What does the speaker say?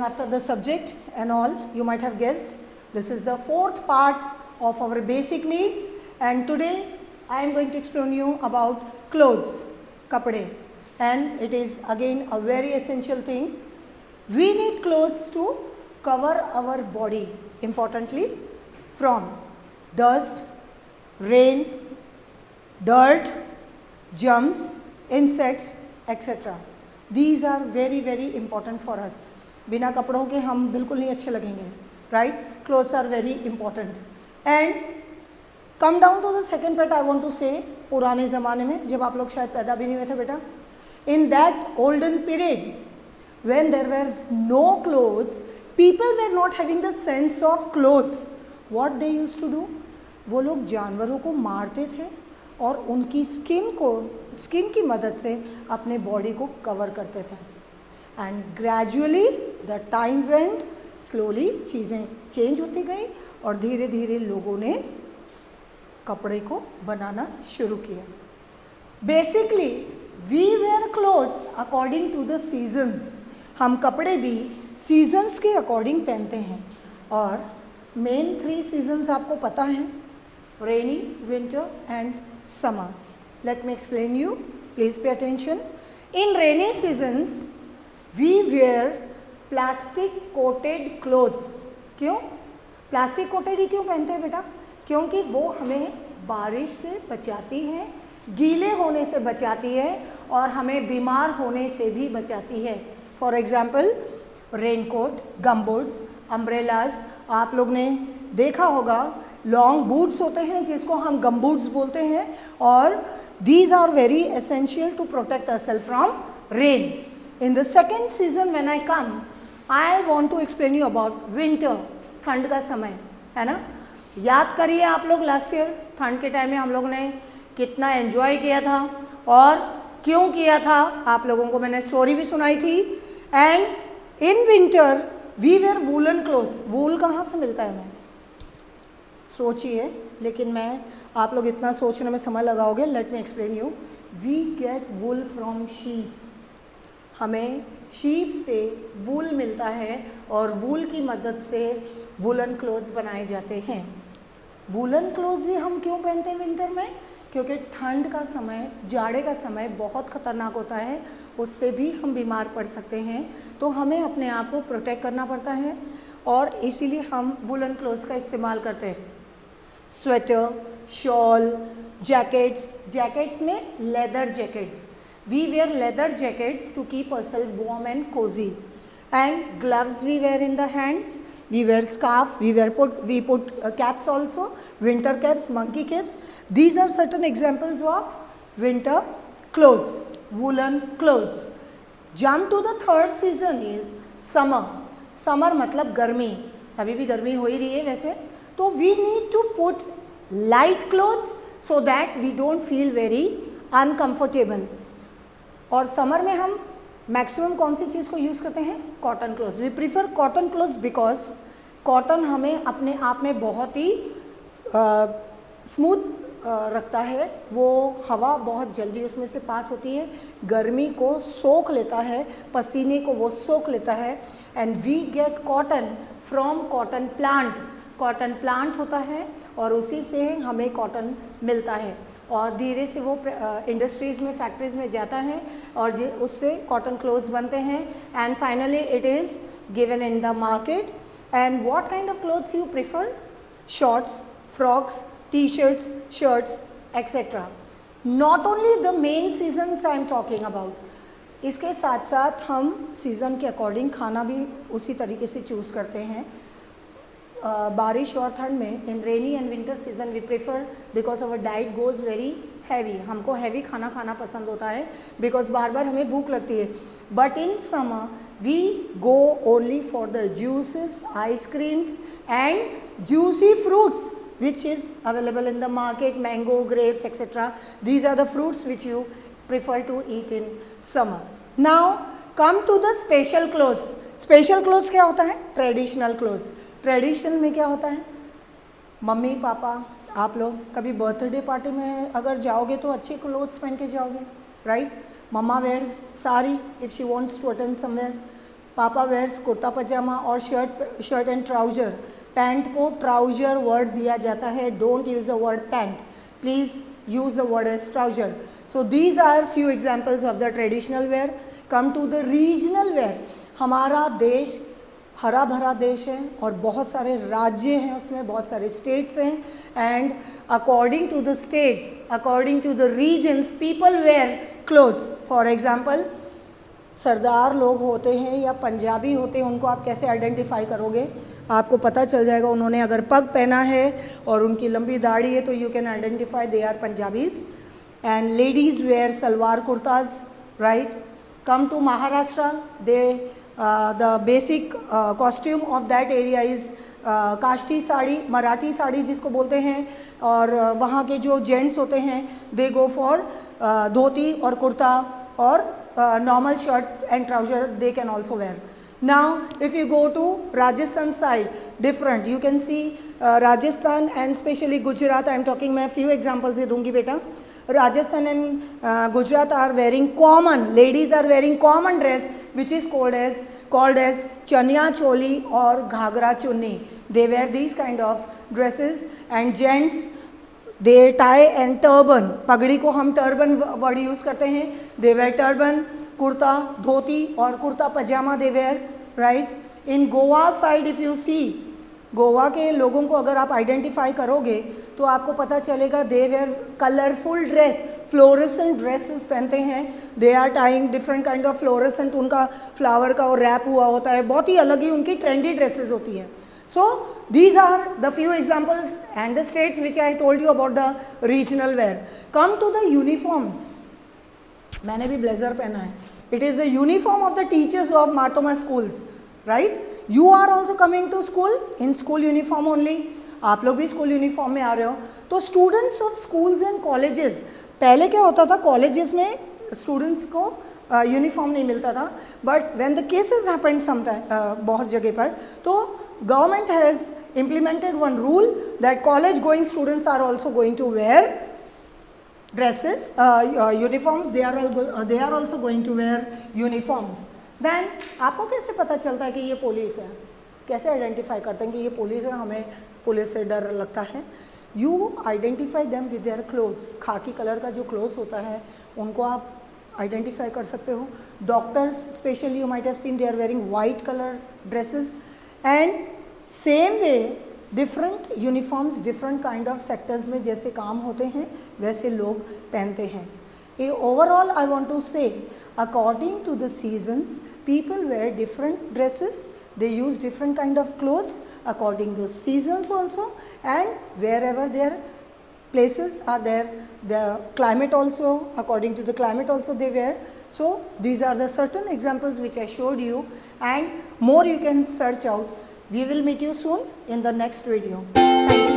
after the subject and all, you might have guessed. This is the fourth part of our basic needs, and today I am going to explain you about clothes, kapde, and it is again a very essential thing. We need clothes to cover our body, importantly, from dust, rain, dirt, germs, insects, etc. These are very very important for us. बिना कपड़ों के हम बिल्कुल नहीं अच्छे लगेंगे, right? Clothes are very important. And come down to the second part, I want to say, पुराने ज़माने में जब आप लोग शायद पैदा भी नहीं हुए थे बेटा, in that olden period when there were no clothes, people were not having the sense of clothes. What they used to do? वो लोग जानवरों को मारते थे और उनकी स्किन की मदद से अपने बॉडी को कवर करते थे. And gradually the time went, slowly चीज़ें चेंज होती गई और धीरे धीरे लोगों ने कपड़े को बनाना शुरू किया. Basically we wear clothes according to the seasons. हम कपड़े भी सीजन्स के अकॉर्डिंग पहनते हैं और मेन 3 सीजन्स आपको पता हैं, rainy, winter and summer. Let me explain you. Please pay attention. In rainy seasons, we wear plastic coated clothes. क्यों? प्लास्टिक कोटेड ही क्यों पहनते हैं बेटा? क्योंकि वो हमें बारिश से बचाती है, गीले होने से बचाती है और हमें बीमार होने से भी बचाती है. For example raincoat, gumboots, umbrellas. आप लोग ने देखा होगा लॉन्ग बूट्स होते हैं जिसको हम गम बूट्स बोलते हैं, और these are very essential to protect ourself from rain. In the second season when I come, I want to explain you about winter, ठंड का समय है ना. याद करिए आप लोग लास्ट ईयर ठंड के टाइम में हम लोग ने कितना एंजॉय किया था और क्यों किया था. आप लोगों को मैंने स्टोरी भी सुनाई थी. And in winter we wear woollen clothes. Wool कहाँ से मिलता है हमें? सोचिए, लेकिन मैं आप लोग इतना सोचने में समय लगाओगे. Let me explain you. We get wool from sheep. हमें शीप से वूल मिलता है और वूल की मदद से वूलन क्लोथ्स बनाए जाते हैं. वूलन क्लोथ्स ही हम क्यों पहनते हैं विंटर में? क्योंकि ठंड का समय, जाड़े का समय बहुत ख़तरनाक होता है, उससे भी हम बीमार पड़ सकते हैं. तो हमें अपने आप को प्रोटेक्ट करना पड़ता है और इसीलिए हम वूलन क्लोथ्स का इस्तेमाल करते हैं. Sweater, shawl, jackets. जैकेट्स में leather jackets. We wear leather jackets to keep ourself warm and cozy. And gloves we wear in the hands. We wear scarf, we put caps also, winter caps, monkey caps. These are certain examples of winter clothes, woolen clothes. Jump to the third season is summer. Summer मतलब गर्मी. अभी भी गर्मी हो ही रही है वैसे. तो we need to put light clothes so that we don't feel very uncomfortable. और समर में हम मैक्सिमम कौन सी चीज़ को यूज़ करते हैं? Cotton clothes. We prefer cotton clothes because cotton हमें अपने आप में बहुत ही स्मूथ रखता है. वो हवा बहुत जल्दी उसमें से पास होती है, गर्मी को सोख लेता है, पसीने को वो सोख लेता है. And we get cotton from cotton plant. Cotton plant होता है और उसी से हमें कॉटन मिलता है और धीरे से वो इंडस्ट्रीज़ में, फैक्ट्रीज़ में जाता है और उससे कॉटन क्लोथ्स बनते हैं. And finally it is given in the market. And what kind of clothes you prefer? Shorts, frocks, T shirts, shirts, etcetera. Not only the main seasons I am talking about. इसके साथ साथ हम season के according खाना भी उसी तरीके से चूज़ करते हैं. बारिश और ठंड में in rainy and winter season we prefer because our diet goes very heavy. हमको हैवी खाना खाना पसंद होता है बिकॉज बार बार हमें भूख लगती है. But in summer we go only for the juices, ice creams and juicy fruits which is available in the market, mango, grapes, etc. These are the fruits which you prefer to eat in summer. Now come to the special clothes. Special clothes क्या होता है? Traditional clothes. Traditional में क्या होता है? Mummy papa आप लोग कभी बर्थडे पार्टी में अगर जाओगे तो अच्छे क्लोथ्स पहन के जाओगे, राइट? मम्मा wears sari if she wants to attend somewhere. पापा वेयर्स कुर्ता पजामा और शर्ट एंड ट्राउजर. पैंट को ट्राउजर वर्ड दिया जाता है. Don't use the word pant, please use the word as trouser. So these are few examples of the traditional wear. Come to the regional wear. हमारा देश हरा भरा देश है और बहुत सारे राज्य हैं, उसमें बहुत सारे स्टेट्स हैं, and according to the states, according to the regions, people wear clothes. For example, सरदार लोग होते हैं या पंजाबी होते हैं, उनको आप कैसे आइडेंटिफाई करोगे? आपको पता चल जाएगा, उन्होंने अगर पग पहना है और उनकी लंबी दाढ़ी है तो you can identify they are Punjabis. And ladies wear salwar kurtas, right. Come to Maharashtra, they the basic costume of that area is Kashti sari, Marathi sari जिसको बोलते हैं, और वहाँ के जो जेंट्स होते हैं दे गो फॉर धोती और कुर्ता, और normal shirt and trouser they can also wear. Now if you go to Rajasthan side, different, you can see Rajasthan and especially Gujarat. I am talking, मैं few examples दे दूँगी बेटा. Rajasthan and Gujarat are wearing common, ladies are wearing common dress which is called as chaniya choli or ghagra chunni. They wear these kind of dresses. And gents, they tie and turban, पगड़ी को हम turban word use करते हैं. They wear turban, kurta, dhoti और kurta pyjama they wear, right. In Goa side if you see, Goa के लोगों को अगर आप आइडेंटिफाई करोगे तो आपको पता चलेगा they wear colourful dress, fluorescent dresses पहनते हैं. They are tying different kind of fluorescent, उनका फ्लावर का और रैप हुआ होता है, बहुत ही अलग ही उनकी ट्रेंडी ड्रेसेस होती हैं. So these are the few examples and the states which I told you about the regional wear. Come to the uniforms. मैंने भी blazer पहना है. It is the uniform of the teachers of Marthoma schools, right? You are also coming to school in school uniform only. आप लोग भी school uniform में आ रहे हो. तो students of schools and colleges, पहले क्या होता था, कॉलेजेस में स्टूडेंट्स को यूनिफॉर्म नहीं मिलता था, but when the cases happened sometime बहुत जगह पर, तो government has implemented one rule that college going students are also going to wear dresses, uniforms. They are also going to wear uniforms. Then आपको कैसे पता चलता है कि ये पुलिस है? कैसे आइडेंटिफाई करते हैं कि ये पुलिस है, हमें पुलिस से डर लगता है? You identify them with their clothes. खाकी कलर का जो क्लोथ्स होता है उनको आप आइडेंटिफाई कर सकते हो. Doctors specially, you might have seen, they are wearing white colour dresses. And same way different uniforms different kind of sectors में जैसे काम होते हैं वैसे लोग पहनते हैं. A overall I want to say, according to the seasons people wear different dresses, they use different kind of clothes according to seasons also, and wherever their places are there, the climate also, according to the climate also they wear. So these are the certain examples which I showed you, and more you can search out. We will meet you soon in the next video. Thank you.